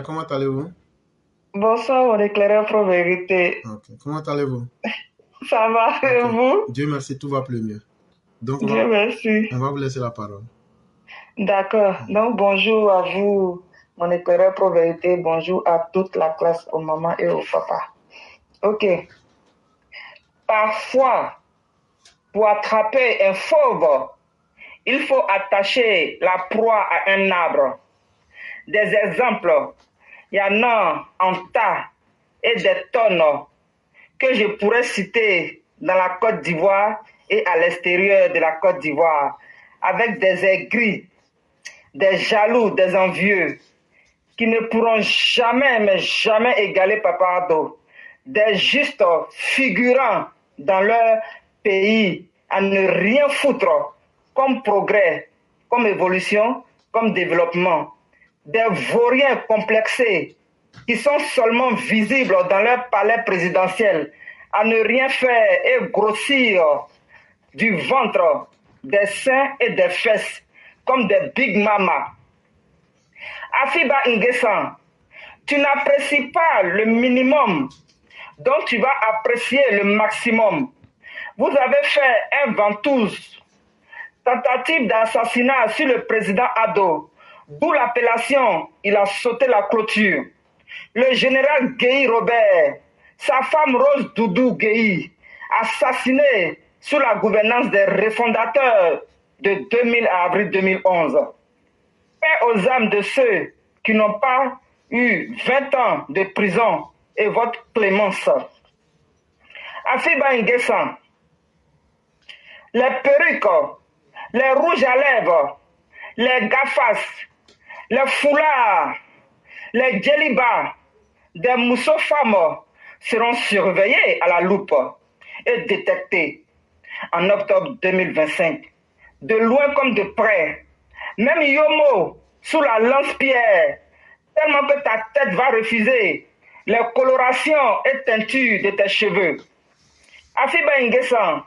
Comment allez-vous? Bonsoir, mon éclaireur pro-vérité. Ok. Comment allez-vous? Ça va, et Ok. vous? Dieu merci, tout va plus mieux. Donc, Dieu merci. on va vous laisser la parole. D'accord. Donc, bonjour à vous, mon éclaireur pro-vérité. Bonjour à toute la classe, aux mamans et aux papas. Ok. Parfois, pour attraper un fauve, il faut attacher la proie à un arbre. Des exemples, il y en a en tas et des tonnes que je pourrais citer dans la Côte d'Ivoire et à l'extérieur de la Côte d'Ivoire, avec des aigris, des jaloux, des envieux, qui ne pourront jamais, mais jamais égaler Papa Ado, des justes figurants dans leur pays à ne rien foutre comme progrès, comme évolution, comme développement, des vauriens complexés qui sont seulement visibles dans leur palais présidentiel, à ne rien faire et grossir du ventre, des seins et des fesses, comme des Big Mama. Afiba Nguessan, tu n'apprécies pas le minimum, donc tu vas apprécier le maximum. Vous avez fait un ventouse, tentative d'assassinat sur le président Ado, d'où l'appellation « il a sauté la clôture ». Le général Guéhi Robert, sa femme Rose Doudou Guéhi, assassiné sous la gouvernance des refondateurs de 2000 à avril 2011. Paix aux âmes de ceux qui n'ont pas eu 20 ans de prison et votre clémence. Afiba Nguessan, les perruques, les rouges à lèvres, les gafas, les foulards, les djellibas, des mousseaux femmes seront surveillés à la loupe et détectés en octobre 2025, de loin comme de près. Même Yomo, sous la lance-pierre, tellement que ta tête va refuser les colorations et teintures de tes cheveux. Afiba Nguessan,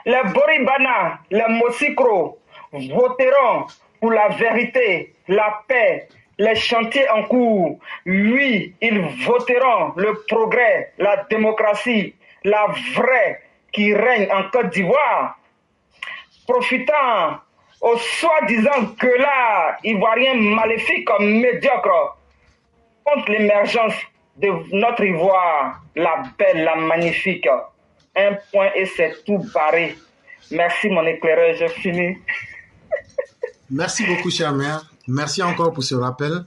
les Boribana, les Mosikro voteront pour la vérité, la paix, les chantiers en cours. Oui, ils voteront le progrès, la démocratie, la vraie qui règne en Côte d'Ivoire. Profitant au soi-disant que là, ivoirien maléfique, médiocre, contre l'émergence de notre Ivoire, la belle, la magnifique. Un point et c'est tout barré. Merci mon éclaireur, j'ai fini. Merci beaucoup, chère mère. Merci encore pour ce rappel.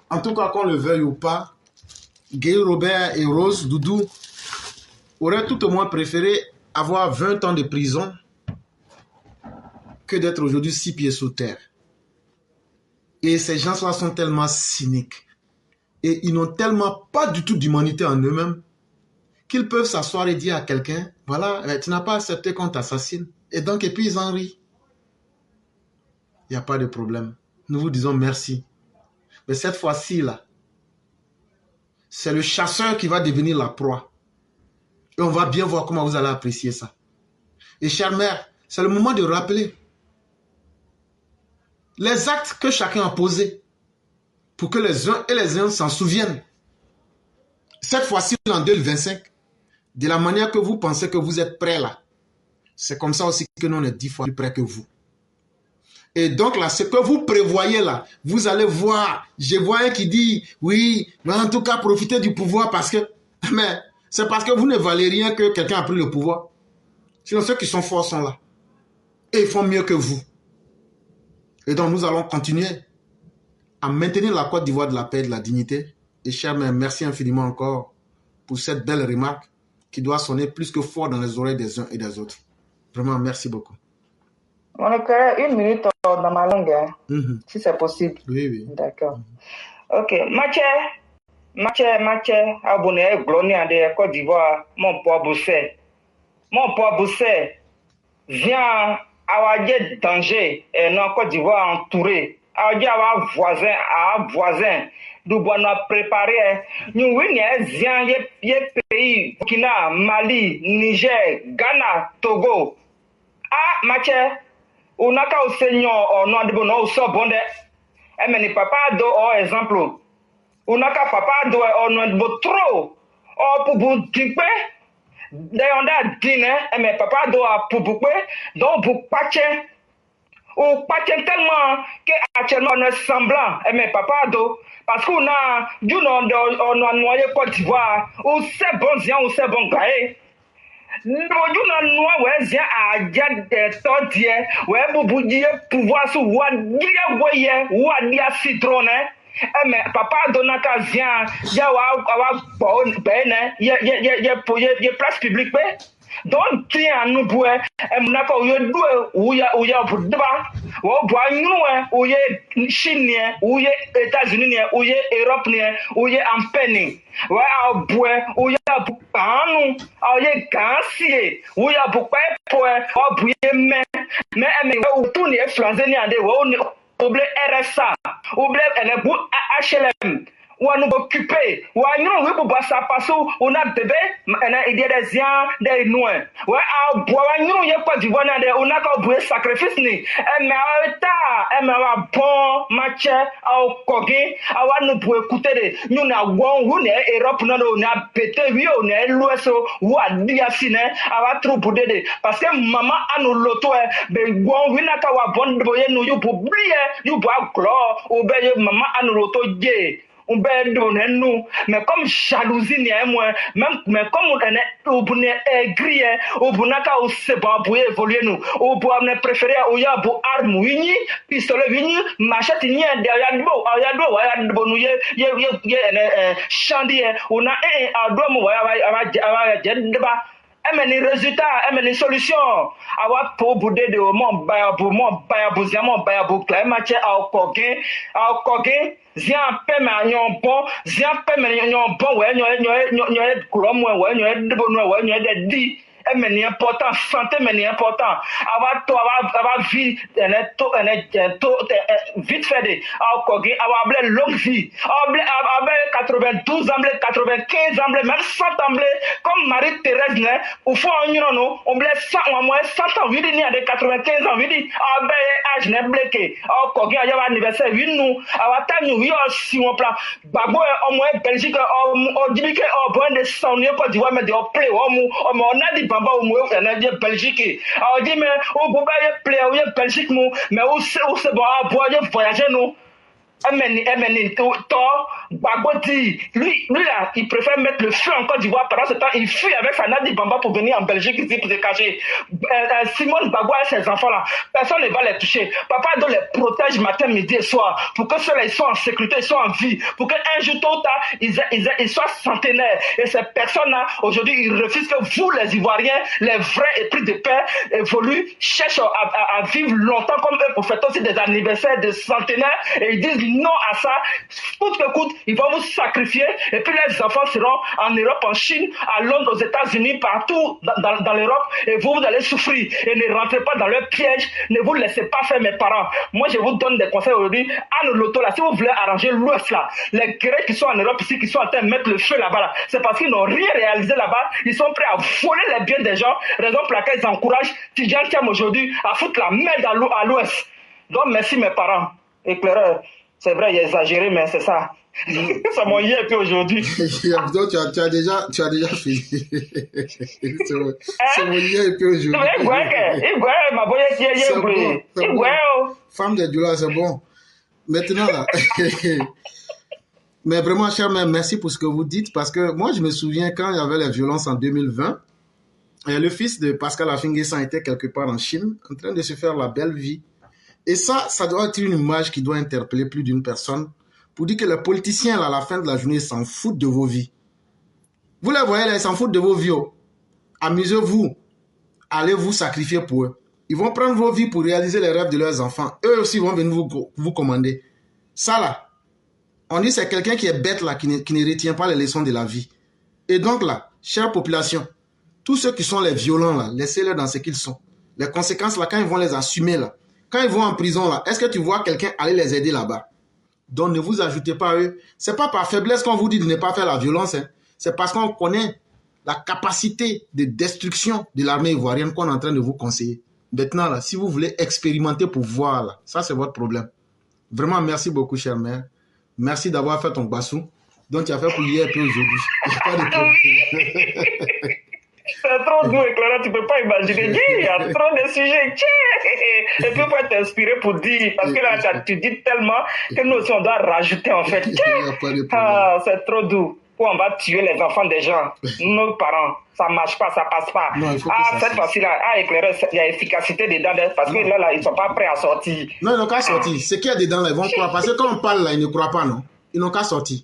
En tout cas, qu'on le veuille ou pas, Guy Robert et Rose Doudou auraient tout au moins préféré avoir 20 ans de prison que d'être aujourd'hui 6 pieds sous terre. Et ces gens-là sont tellement cyniques et ils n'ont tellement pas du tout d'humanité en eux-mêmes qu'ils peuvent s'asseoir et dire à quelqu'un, voilà, tu n'as pas accepté qu'on t'assassine. Et donc, et puis ils en rient. Il n'y a pas de problème. Nous vous disons merci. Mais cette fois-ci, là, c'est le chasseur qui va devenir la proie. Et on va bien voir comment vous allez apprécier ça. Et chère mère, c'est le moment de rappeler les actes que chacun a posés pour que les uns et les uns s'en souviennent. Cette fois-ci, en 2025, de la manière que vous pensez que vous êtes prêts là, c'est comme ça aussi que nous on est 10 fois plus près que vous. Et donc là, ce que vous prévoyez là, vous allez voir, je vois un qui dit, oui, mais en tout cas, profitez du pouvoir parce que, mais c'est parce que vous ne valez rien que quelqu'un a pris le pouvoir. Sinon, ceux qui sont forts sont là. Et ils font mieux que vous. Et donc, nous allons continuer à maintenir la Côte d'Ivoire de la paix et de la dignité. Et chère mère, merci infiniment encore pour cette belle remarque qui doit sonner plus que fort dans les oreilles des uns et des autres. Vraiment, merci beaucoup. Mon éclaireur, 1 minute dans ma langue, hein, si c'est possible. Oui, oui. D'accord. Ok. Mathieu, abonné, glonné en de Côte d'Ivoire, mon poids boussé. Mon poids boussé vient à danger et non Côte d'Ivoire entouré. À voisin. Nous avons préparé. Nous avons des pays, Burkina, Mali, Niger, Ghana, Togo. Ah, Mathieu, on a qu'à Seigneur, on a de bon, on sort bon de. Mais papa do exemple. unaka papa do ono bo trop o pubu tipe de onda dine mais papa do a pubu pe donc bu pache ou pache tellement que actuellement on est semblant mais papa do parce qu'on a du nom de on a noyé Côte d'Ivoire ou c'est bon zien ou c'est bon gaé Noju na noa wezia aja todie we bubudie pouvoir su wa dia boye wa dia citrone eme papa donaka vient ya wa bon bene ye place publique pe donc tien nous boue emnaka yo due uya budba wo bwa nyuwe uye Chine uye États-Unis uye Europe uye ampeni wa abue uya bukanu aye gansie uya bukpe poe obuye me utu ni flanze ni ande wo oble RSA oble elebu HLM ou à nous occuper, ou à nous, oui, pour ça passe, on a bébé, il y a des gens, des noirs. Ouais, à boire, nous, il y a pas du bon, on a qu'à boire sacrifice, ni. Mais à l'état, mais à bon, match, à coquin, à nous pour écouter, nous, on a bon, on est Europe, on a pété, oui, on est l'Ouest, ou à Diasine, à trop pour aider. Parce que maman, à nous l'auto, ben, bon, oui, n'a qu'à bon, nous, pour oublier, nous, pour gloire, ou ben, maman, à nous l'auto, on peut donner nous mais comme jalousie ni moi même mais comme on est au bonne aigri au bonaka au se ba pour évoluer nous au pour me préférer au ya bo arme wini pistolet wini machette ni ya do nous ye chandier on a un do mo ya jedba ameni résultat ameni solution awa pour bouder de mon baya bu climate au coquin zia pe ma nyon bon zia pe ma nyon bon we nyon krom we nyon de bonu we nyon de di mais important santé mais important avoir vie vite fait de avoir longue vie 92 ans 95 ans même 100 ans comme Marie-Thérèse au fond on blesse 100 ans oui ni de 95 ans oui âge ne bloqué il y a anniversaire oui nous avoir temps oui si on plan babo au moins Belgique au dit que au bon de son Côte d'Ivoire mais de play on a dit bamba au moins on a dit Belgique on dit mais au boba play au Belgique mais au c'est bon voyager nous lui là, il préfère mettre le feu en Côte d'Ivoire. Pendant ce temps, il fuit avec sa Nadi Bamba pour venir en Belgique ici pour se cacher. Simone Bagua et ses enfants là, personne ne va les toucher. Papa doit les protège matin, midi et soir pour que ceux-là ils soient en sécurité, ils soient en vie, pour qu'un jour tôt ou tard ils soient centenaires. Et ces personnes-là, aujourd'hui, ils refusent que vous, les Ivoiriens, les vrais épris de paix, évoluent, cherchent à vivre longtemps comme eux pour faire aussi des anniversaires de centenaires et ils disent non à ça, coûte que coûte, ils vont vous sacrifier et puis les enfants seront en Europe, en Chine, à Londres, aux États-Unis, partout dans l'Europe et vous allez souffrir et ne rentrez pas dans leur piège, ne vous laissez pas faire mes parents. Moi je vous donne des conseils aujourd'hui, à nos lotos là, si vous voulez arranger l'Ouest là, les Grecs qui sont en Europe ici, qui sont en train de mettre le feu là-bas là, c'est parce qu'ils n'ont rien réalisé là-bas, ils sont prêts à voler les biens des gens, raison pour laquelle ils encouragent Tidjane Thiam aujourd'hui à foutre la merde à l'Ouest. Donc merci mes parents, éclaireurs. C'est vrai, il a exagéré, mais c'est ça. C'est mon yé puis aujourd'hui. Donc, tu as déjà fini. C'est mon yé puis aujourd'hui. C'est bon. Femme de Djoula, c'est bon. Maintenant, là. Mais vraiment, cher mère, merci pour ce que vous dites, parce que moi, je me souviens quand il y avait les violences en 2020, et le fils de Pascal Afingé-San était quelque part en Chine, en train de se faire la belle vie. Et ça doit être une image qui doit interpeller plus d'une personne pour dire que les politiciens, là, à la fin de la journée, s'en foutent de vos vies. Vous les voyez, là, ils s'en foutent de vos vies. Amusez-vous. Allez vous sacrifier pour eux. Ils vont prendre vos vies pour réaliser les rêves de leurs enfants. Eux aussi vont venir vous commander. Ça, là, on dit c'est quelqu'un qui est bête, là, qui ne retient pas les leçons de la vie. Et donc, là, chère population, tous ceux qui sont les violents, là, laissez-les dans ce qu'ils sont. Les conséquences, là, quand ils vont les assumer, là, quand ils vont en prison, là, est-ce que tu vois quelqu'un aller les aider là-bas? Donc, ne vous ajoutez pas à eux. Ce n'est pas par faiblesse qu'on vous dit de ne pas faire la violence. Hein. C'est parce qu'on connaît la capacité de destruction de l'armée ivoirienne qu'on est en train de vous conseiller. Maintenant, là, si vous voulez expérimenter pour voir, là, ça, c'est votre problème. Vraiment, merci beaucoup, chère mère. Merci d'avoir fait ton bassou. Donc, tu as fait pour hier et puis aujourd'hui. Il n'y a pas de problème. C'est trop doux, Clara, tu ne peux pas imaginer. Il y a trop de sujets. Et puis, on peut t'inspirer pour dire. Parce que là, tu dis tellement que nous aussi, on doit rajouter, en fait. C'est trop doux. Où on va tuer les enfants des gens. Nos parents, ça ne marche pas, ça ne passe pas. Non, cette fois-ci-là, éclairer, il y a efficacité dedans. Parce que là, ils ne sont pas prêts à sortir. Non, ils n'ont qu'à sortir. Ce qu'il y a dedans, là, ils vont croire. Parce que quand on parle, là, ils ne croient pas, non? Ils n'ont qu'à sortir.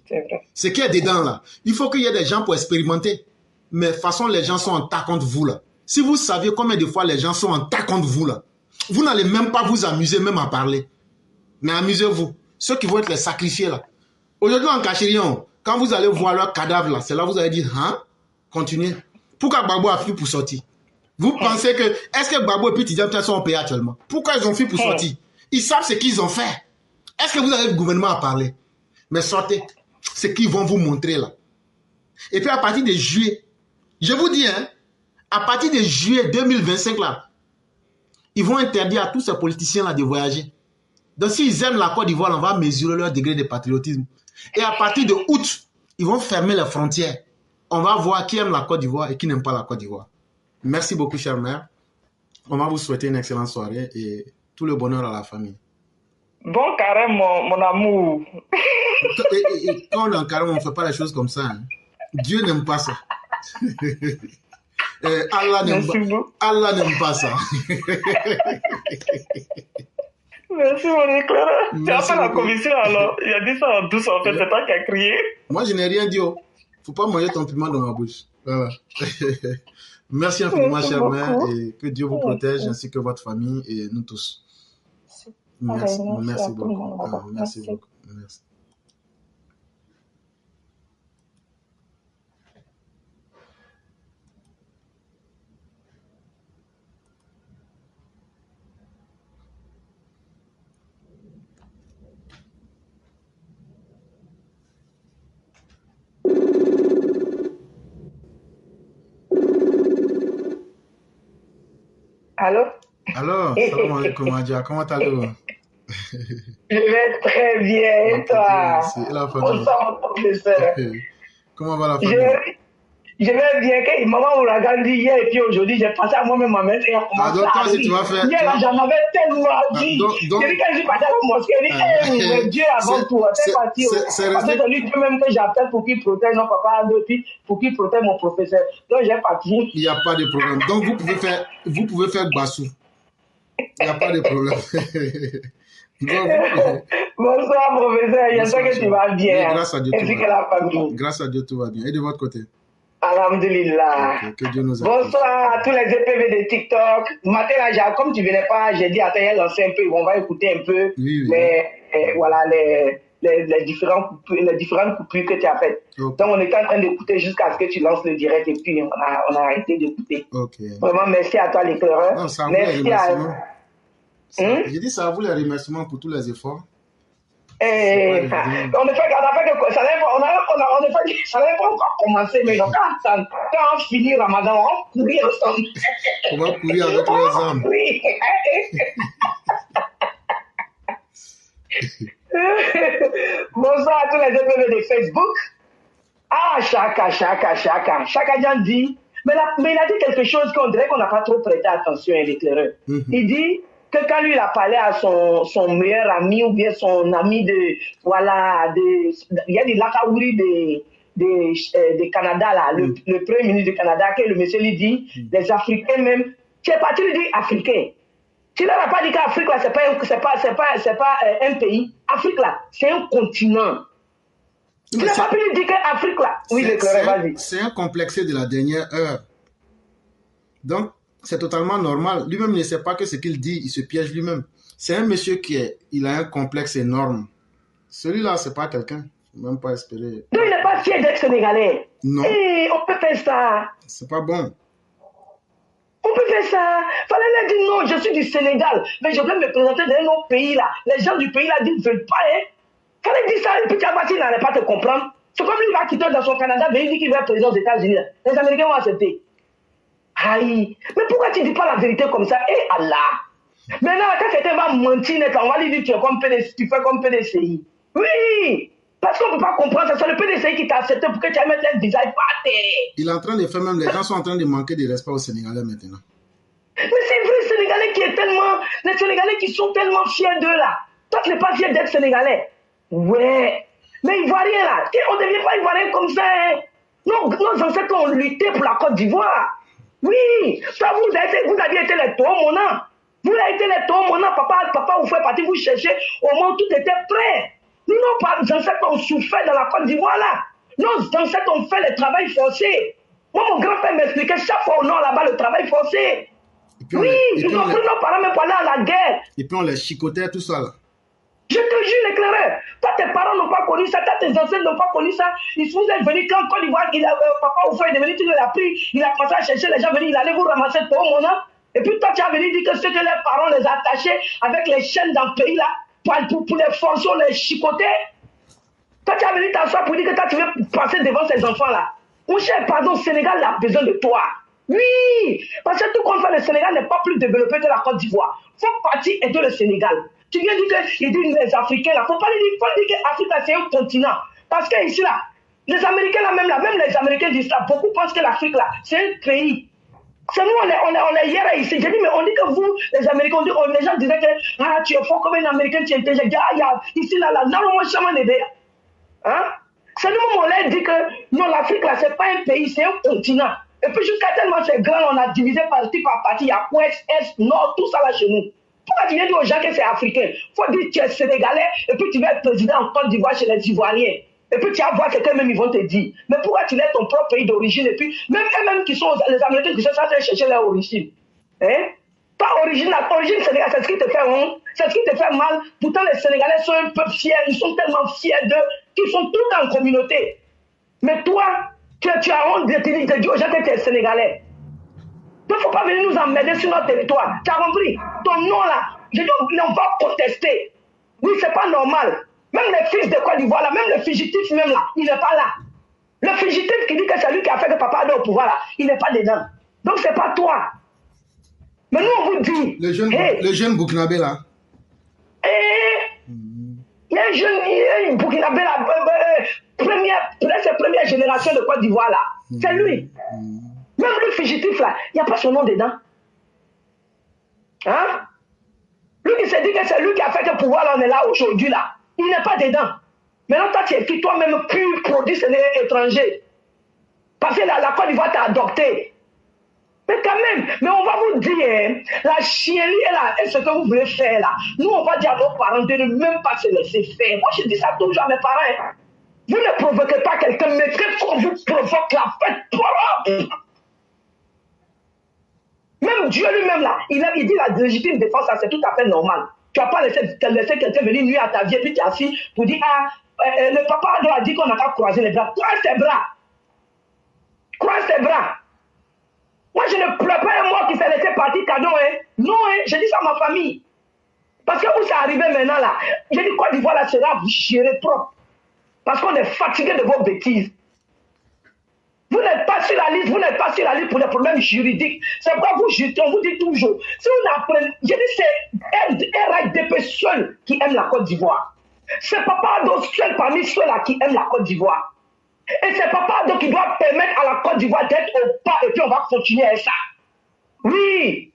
Ce qu'il y a dedans, là, il faut qu'il y ait des gens pour expérimenter. Mais de toute façon, les gens sont en tas contre vous, là. Si vous saviez combien de fois les gens sont en tas contre vous, là, vous n'allez même pas vous amuser, même à parler. Mais amusez-vous. Ceux qui vont être les sacrifiés, là. Aujourd'hui, en Cachirion, quand vous allez voir leur cadavre, là, c'est là que vous allez dire, hein, continuez. Pourquoi Gbagbo a fui pour sortir? Vous pensez que, est-ce que Gbagbo et puis Tidjane sont en pays actuellement? Pourquoi ils ont fui pour sortir? Ils savent ce qu'ils ont fait. Est-ce que vous avez le gouvernement à parler? Mais sortez. Ce qu'ils vont vous montrer, là. Et puis, à partir de juillet, je vous dis, hein, à partir de juillet 2025, là, ils vont interdire à tous ces politiciens-là de voyager. Donc, s'ils aiment la Côte d'Ivoire, on va mesurer leur degré de patriotisme. Et à partir de août, ils vont fermer les frontières. On va voir qui aime la Côte d'Ivoire et qui n'aime pas la Côte d'Ivoire. Merci beaucoup, chère mère. On va vous souhaiter une excellente soirée et tout le bonheur à la famille. Bon carême, mon amour. Et quand on est en carême, on ne fait pas les choses comme ça. Hein. Dieu n'aime pas ça. Allah n'aime pas ça. Merci, mon éclaireur. Tu as fait la commission alors. Il a dit ça en douce en fait. C'est toi qui as crié. Moi, je n'ai rien dit. Oh. Faut pas manger ton piment dans ma bouche. Voilà. Merci infiniment, chère mère, et que Dieu vous protège ainsi que votre famille et nous tous. Merci beaucoup. Merci beaucoup. Merci. Allô? Alors, salam alaikum, Adja. Comment allez-vous? Je vais très bien, et toi? Bonsoir, mon professeur. Comment va la famille? Je vais bien que maman ouragan dit hier et puis aujourd'hui, j'ai passé à moi-même ma mère et à commencer donc, toi, si tu vas faire... Hier, j'en avais tellement dit. J'ai dit quand je suis parti à la mosquée, j'ai dit, mais Dieu avant tout, c'est parti. Parce que c'est lui même que j'appelle pour qu'il protège mon papa, puis pour qu'il protège mon professeur. Donc, j'ai parti. Il n'y a pas de problème. Donc, vous pouvez faire Bassou. Il n'y a pas de problème. Bonsoir, professeur. J'espère que tu vas bien. Grâce à Dieu, tout va bien. Grâce à Dieu, tout va bien. Et de votre côté? Alhamdulillah. Okay, que Dieu nous bonsoir à tous les EPV de TikTok. Matin, là, comme tu venais pas, j'ai dit, attends, il y a lancé un peu, on va écouter un peu voilà, les différentes coupures que tu as faites. Okay. Donc, on était en train d'écouter jusqu'à ce que tu lances le direct et puis on a arrêté d'écouter. Okay. Vraiment, merci à toi, l'éclaireur. Merci à... J'ai dit ça à vous les remerciements pour tous les efforts. On a fait que ça n'avait pas encore commencé, mais donc quand on finit Ramadan, on va courir ensemble. On va courir avec les hommes. Bonsoir à tous les EPV de Facebook. Chaka Dian dit, mais il a dit quelque chose qu'on dirait qu'on n'a pas trop prêté attention à l'éclaireur. Il dit que quand lui il a parlé à son meilleur ami ou bien son ami il y a des Lakaouri de Canada là, le premier ministre du Canada, que le monsieur lui dit, les Africains même, tu es parti lui dire Africain. Tu leur as pas dit qu'Afrique là, c'est pas un pays. Afrique là, c'est un continent. Tu n'as pas pu lui dire qu'Afrique là. Oui, vas-y. C'est un complexé de la dernière heure. Donc, c'est totalement normal. Lui-même ne sait pas que ce qu'il dit, il se piège lui-même. C'est un monsieur il a un complexe énorme. Celui-là, c'est pas quelqu'un. Il ne faut même pas espérer. Donc, il n'est pas fier d'être sénégalais. Non. Hey, on peut faire ça. C'est pas bon. On peut faire ça. Fallait leur dire non, je suis du Sénégal, mais je veux me présenter dans un autre pays là. Les gens du pays là ne veulent pas. Hein. Fallait dire ça, et puis Tiabati n'allait pas te comprendre. C'est comme lui, il va quitter dans son Canada, mais il dit qu'il va être président aux États-Unis. Les Américains vont accepter. Aïe, mais pourquoi tu ne dis pas la vérité comme ça? Eh Allah! Maintenant, quand quelqu'un va mentir, on va lui dire tu fais comme PDCI. Oui! Parce qu'on ne peut pas comprendre, c'est le PDC qui t'a accepté pour que tu ailles mettre un visage par terre. Il est en train de faire même, les gens sont en train de manquer de respect aux Sénégalais maintenant. Mais c'est vrai, les Sénégalais qui est tellement, les Sénégalais qui sont tellement fiers d'eux là. Toi, tu n'es pas fier d'être Sénégalais. Ouais. Mais Ivoiriens là, on ne devient pas Ivoirien comme ça. Hein. Nos ancêtres ont lutté pour la Côte d'Ivoire. Oui. Ça, vous aviez été les Tomonans. Vous avez été les Tomonans. Papa vous fait partie, vous cherchez. Au moment où tout était prêt. Nos ancêtres ont souffert dans la Côte d'Ivoire là. Nos ancêtres ont fait le travail forcé. Moi, mon grand-père m'expliquait chaque fois au nord là-bas le travail forcé. Oui, ils ont pris nos parents même pour aller à la guerre. Et puis on les chicotait, tout ça là. Je te jure, l'éclaireur. Toi, tes parents n'ont pas connu ça, toi, tes ancêtres n'ont pas connu ça. Ils sont venus quand Côte d'Ivoire, papa ou frère est venu, il a pris, il a commencé à chercher les gens venus, il allait vous ramasser tout mon nom. Et puis toi, tu as venu dire que ceux que les parents les attachaient avec les chaînes dans le pays là, pour les forcer, les chicoter. Toi, tu as venu t'asseoir pour dire que toi, tu veux passer devant ces enfants là. Mon cher, pardon, le Sénégal a besoin de toi. Oui, parce que tout compte fait, le Sénégal n'est pas plus développé que la Côte d'Ivoire. Il faut partir aider le Sénégal. Tu viens dire qu'il dit les Africains là, il faut pas dire que l'Afrique c'est un continent. Parce que ici là, les Américains là, même les Américains disent ça, beaucoup pensent que l'Afrique là, c'est un pays. C'est nous, on est hier ici. J'ai dit, mais on dit que vous, les Américains, les gens disaient que tu es fort comme un Américain, tu es intelligent. Ici là, non, moi, je suis aidé. Hein? C'est nous, on leur dit que non, l'Afrique là, c'est pas un pays, c'est un continent. Et puis jusqu'à tellement c'est grand, on a divisé partie par partie, il y a ouest, est, nord, tout ça là chez nous. Pourquoi tu viens dire aux gens que c'est africain? Il faut dire que tu es sénégalais et puis tu vas être président en Côte d'Ivoire chez les Ivoiriens. Et puis tu vas voir ce qu'eux-mêmes ils vont te dire. Mais pourquoi tu laisses ton propre pays d'origine et puis même eux-mêmes qui sont les Américains qui sont censés chercher leur origine. Hein? Pas origine, l'origine sénégalaise, c'est ce qui te fait honte, c'est ce qui te fait mal. Pourtant les Sénégalais sont un peu fiers, ils sont tellement fiers d'eux qu'ils sont tous en communauté. Mais toi, tu as honte de te dire aux gens que tu es sénégalais. Il ne faut pas venir nous emmerder sur notre territoire. Tu as compris? Ton nom là, je dis, on va protester. Oui, c'est pas normal. Même les fils de Côte d'Ivoire là, même le fugitif même là, il n'est pas là. Le fugitif qui dit que c'est lui qui a fait que papa est au pouvoir là, il n'est pas dedans. Donc c'est pas toi. Mais nous on vous dit. Le jeune Burkinabé là. Il y a un jeune Burkinabé là, première génération de Côte d'Ivoire là. C'est lui. Même le fugitif là, il n'y a pas son nom dedans. Hein? Lui qui s'est dit que c'est lui qui a fait que le pouvoir là, on est là aujourd'hui là. Il n'est pas dedans. Maintenant, toi, tu es qui toi-même pur produit étranger. Parce que la Côte d'Ivoire t'a adopté. Mais quand même, mais on va vous dire, la chiennerie là, et ce que vous voulez faire là, nous on va dire à nos parents de ne même pas se laisser faire. Moi je dis ça toujours à mes parents. Vous ne provoquez pas quelqu'un, mais qu'on vous provoque la fête propre. Même Dieu lui-même là, il dit la légitime défense, c'est tout à fait normal. Tu vas pas laisser quelqu'un venir nuire à ta vie et puis tu es assis pour dire, le papa a dit qu'on n'a pas croisé les bras. Croise tes bras. Croise tes bras. Moi, je ne pleure pas un mort qui s'est laissé partir cadeau. Hein. Non, hein, je dis ça à ma famille. Parce que où c'est arrivé maintenant là, j'ai dit Côte d'Ivoire là sera vous gérez trop. Parce qu'on est fatigué de vos bêtises. Vous n'êtes pas sur la liste, vous n'êtes pas sur la liste pour des problèmes juridiques. C'est pourquoi vous jutez, on vous dit toujours. Si vous apprenez, je dis c'est RIDP seul qui aime la Côte d'Ivoire. C'est Papa Ado seul parmi ceux-là qui aiment la Côte d'Ivoire. Et c'est Papa Ado qui doit permettre à la Côte d'Ivoire d'être au pas et puis on va continuer avec ça. Oui.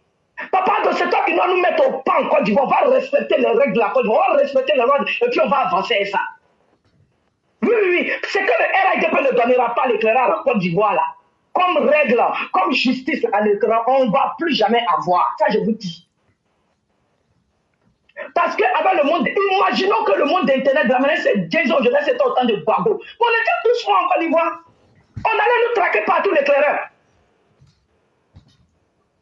Papa Ado, c'est toi qui dois nous mettre au pas en Côte d'Ivoire. On va respecter les règles de la Côte d'Ivoire, on va respecter les règles et puis on va avancer avec ça. Oui. C'est que le RIDP ne donnera pas l'éclairage à la Côte d'Ivoire là. Comme règle, comme justice à l'éclairage, on ne va plus jamais avoir. Ça, je vous dis. Parce qu'avec le monde, imaginons que le monde d'Internet, de la manière c'est 10 ans, je laisse c'était autant de bagots. On était tous forts en Côte d'Ivoire. On allait nous traquer partout l'éclaireur.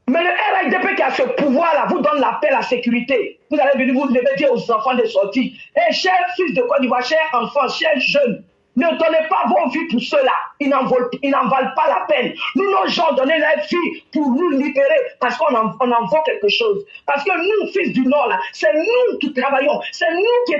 Mais le RIDP qui a ce pouvoir-là vous donne la paix, la sécurité. Vous allez venir, vous devez dire aux enfants de sortir. Et chers fils de Côte d'Ivoire, chers enfants, chers jeunes, ne donnez pas vos vies pour ceux-là. Ils n'en valent pas la peine. Nous, nos gens, donnez leur vie pour nous libérer parce qu'on en vaut quelque chose. Parce que nous, fils du Nord, là, c'est nous qui travaillons. C'est nous qui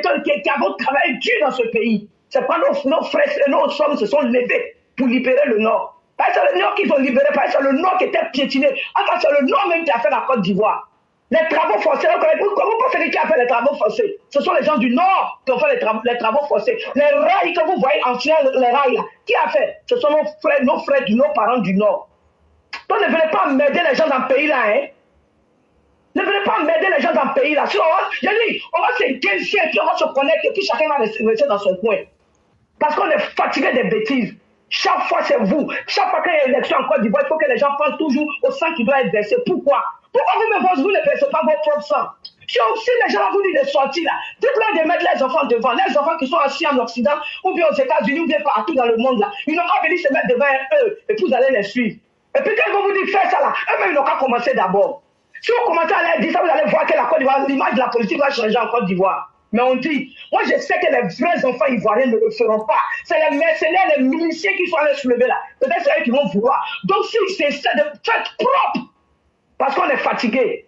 avons travaillé dur dans ce pays. C'est pas nos frères et nos hommes se sont levés pour libérer le Nord. Parce que c'est le Nord qu'ils ont libéré, parce que c'est le Nord qui était piétiné. Enfin, c'est le Nord même qui a fait la Côte d'Ivoire. Les travaux forcés, comment pensez-vous qui a fait les travaux forcés? Ce sont les gens du Nord qui ont fait les travaux forcés. Les rails que vous voyez anciens, les rails, là, qui a fait? Ce sont nos frères, nos parents du Nord. Donc ne venez pas m'aider les gens dans le pays là, hein? Ne venez pas m'aider les gens dans le pays là. Sinon, j'ai dit, on va se désirer, puis on va se connecter, et puis chacun va rester dans son coin. Parce qu'on est fatigué des bêtises. Chaque fois, c'est vous. Chaque fois qu'il y a une élection en Côte d'Ivoire, il faut que les gens pensent toujours au sang qui doit être versé. Pourquoi? Pourquoi vous ne versez pas vos propres sang? Si les gens vous disent de sortir là, dites-leur de mettre les enfants devant. Les enfants qui sont assis en Occident, ou bien aux États-Unis, ou bien partout dans le monde là. Ils n'ont pas venir se mettre devant eux, et puis vous allez les suivre. Et puis quand vous dites faire ça là, eux-mêmes ils n'ont qu'à commencer d'abord. Si vous commencez à leur dire ça, vous allez voir que la Côte d'Ivoire, l'image de la politique va changer en Côte d'Ivoire. Mais on dit, moi je sais que les vrais enfants ivoiriens ne le feront pas. C'est les mercenaires, les miliciens qui sont allés soulever là. Peut-être c'est eux qui vont vouloir. Donc si c'est ça, faites propre. Parce qu'on est fatigué.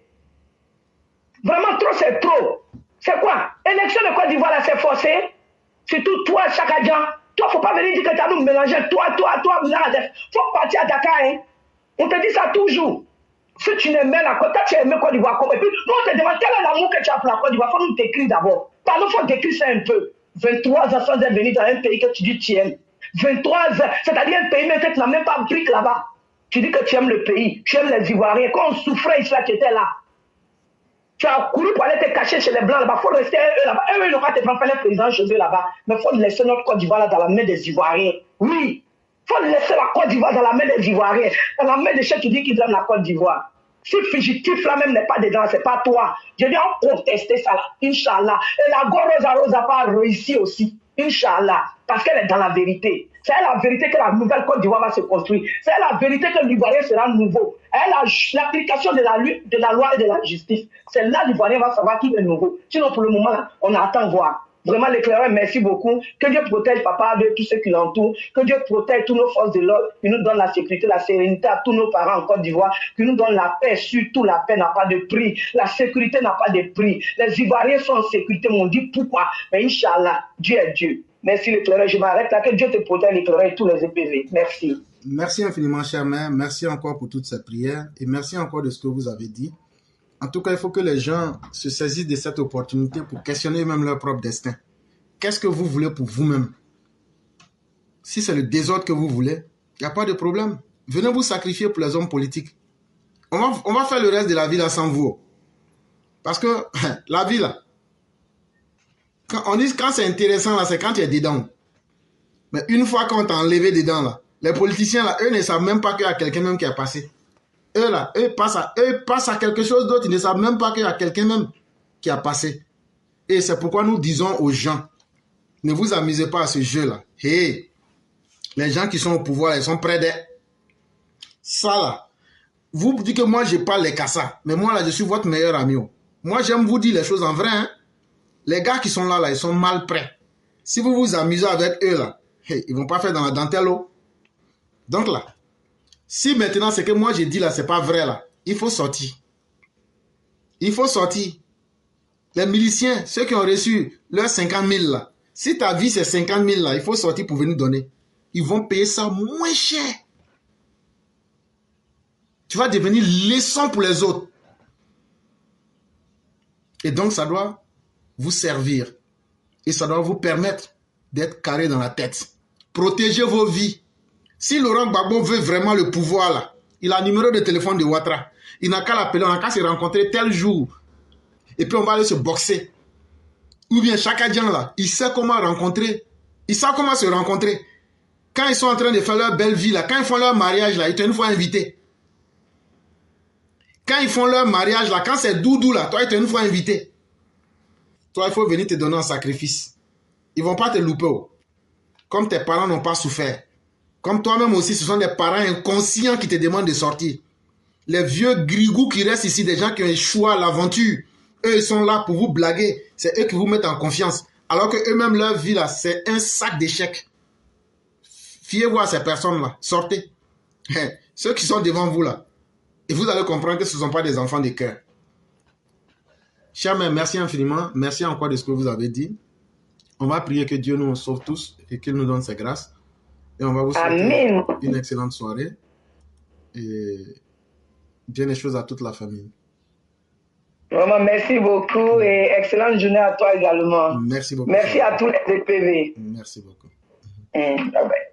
Vraiment trop, c'est trop. C'est quoi? Élection de Côte d'Ivoire là, c'est forcé. Surtout toi, Chakadjan. Toi, faut pas venir dire que tu as nous mélangé. Toi, faut partir à Dakar. Hein? On te dit ça toujours. Si tu n'aimes la Côte, tu aimes Côte d'Ivoire comme. Et puis, nous, on te demande quel est l'amour que tu as pour la Côte d'Ivoire. Il faut nous décrire d'abord. Pardon, il faut décrire ça un peu. 23 ans sans être venu dans un pays que tu dis que tu aimes. 23 ans, c'est-à-dire un pays, mais que tu n'as même pas brique là-bas. Tu dis que tu aimes le pays, tu aimes les Ivoiriens. Quand on souffrait ici, là, tu étais là. Tu as couru pour aller te cacher chez les Blancs là-bas. Il faut rester eux là-bas. Eux, ils n'ont pas te prendre le président chez eux là-bas. Mais il faut laisser notre Côte d'Ivoire là dans la main des Ivoiriens. Oui. Il faut laisser la Côte d'Ivoire dans la main des Ivoiriens. Dans la main de ceux qui disent qu'ils aiment la Côte d'Ivoire. Si fugitif là même n'est pas dedans, c'est pas toi. Je dis on contester ça là, Inch'Allah. Et la Rosa n'a pas réussi aussi, Inch'Allah, parce qu'elle est dans la vérité. C'est la vérité que la nouvelle Côte d'Ivoire va se construire. C'est la vérité que l'Ivoirien sera nouveau. Et l'application de la loi et de la justice. C'est là l'Ivoirien va savoir qui est nouveau. Sinon pour le moment là, on attend voir. Vraiment, l'éclaireur, merci beaucoup. Que Dieu protège papa de tous ceux qui l'entourent. Que Dieu protège tous nos forces de l'ordre. Qu'il nous donne la sécurité, la sérénité à tous nos parents en Côte d'Ivoire. Qu'il nous donne la paix. Surtout, la paix n'a pas de prix. La sécurité n'a pas de prix. Les Ivoiriens sont en sécurité. On dit pourquoi. Mais Inch'Allah, Dieu est Dieu. Merci l'éclaireur. Je m'arrête là. Que Dieu te protège, l'éclaireur et tous les EPV. Merci. Merci infiniment, cher mère. Merci encore pour toutes ces prières. Et merci encore de ce que vous avez dit. En tout cas, il faut que les gens se saisissent de cette opportunité pour questionner même leur propre destin. Qu'est-ce que vous voulez pour vous-même? Si c'est le désordre que vous voulez, il n'y a pas de problème. Venez vous sacrifier pour les hommes politiques. On va faire le reste de la vie là sans vous. Parce que la vie là, quand c'est intéressant là, c'est quand tu es dedans. Mais une fois qu'on t'a enlevé dedans là, les politiciens là, eux ne savent même pas qu'il y a quelqu'un même qui est passé. Eux passent à quelque chose d'autre. Ils ne savent même pas qu'il y a quelqu'un même qui a passé. Et c'est pourquoi nous disons aux gens, ne vous amusez pas à ce jeu-là. Hey, les gens qui sont au pouvoir, ils sont près d'eux. Ça là, vous dites que moi je parle les cassas, mais moi là je suis votre meilleur ami. Moi j'aime vous dire les choses en vrai. Hein? Les gars qui sont là, ils sont mal prêts. Si vous vous amusez avec eux là, hey, ils vont pas faire dans la dentelle. Donc là, si maintenant ce que moi je dis là, c'est pas vrai là, il faut sortir. Il faut sortir. Les miliciens, ceux qui ont reçu leurs 50 000 là, si ta vie c'est 50 000 là, il faut sortir pour venir donner. Ils vont payer ça moins cher. Tu vas devenir leçon pour les autres. Et donc ça doit vous servir. Et ça doit vous permettre d'être carré dans la tête. Protégez vos vies. Si Laurent Gbagbo veut vraiment le pouvoir là, il a le numéro de téléphone de Ouattara. Il n'a qu'à l'appeler, on n'a qu'à se rencontrer tel jour. Et puis on va aller se boxer. Ou bien Chakadjan là, il sait comment rencontrer. Il sait comment se rencontrer. Quand ils sont en train de faire leur belle vie là, quand ils font leur mariage là, ils t'ont une fois invité. Quand ils font leur mariage là, quand c'est doudou là, toi ils t'ont une fois invité. Toi il faut venir te donner un sacrifice. Ils vont pas te louper. Comme tes parents n'ont pas souffert. Comme toi-même aussi, ce sont des parents inconscients qui te demandent de sortir. Les vieux grigous qui restent ici, des gens qui ont échoué à l'aventure, eux ils sont là pour vous blaguer. C'est eux qui vous mettent en confiance. Alors que eux-mêmes leur vie là, c'est un sac d'échecs. Fiez-vous à ces personnes-là. Sortez. Ceux qui sont devant vous là. Et vous allez comprendre que ce ne sont pas des enfants de cœur. Chers mères, merci infiniment. Merci encore de ce que vous avez dit. On va prier que Dieu nous sauve tous et qu'il nous donne ses grâces. Et on va vous souhaiter une excellente soirée. Et bien les choses à toute la famille. Vraiment, merci beaucoup et excellente journée à toi également. Merci beaucoup. Merci à tous les DPV. Merci beaucoup. Bye bye.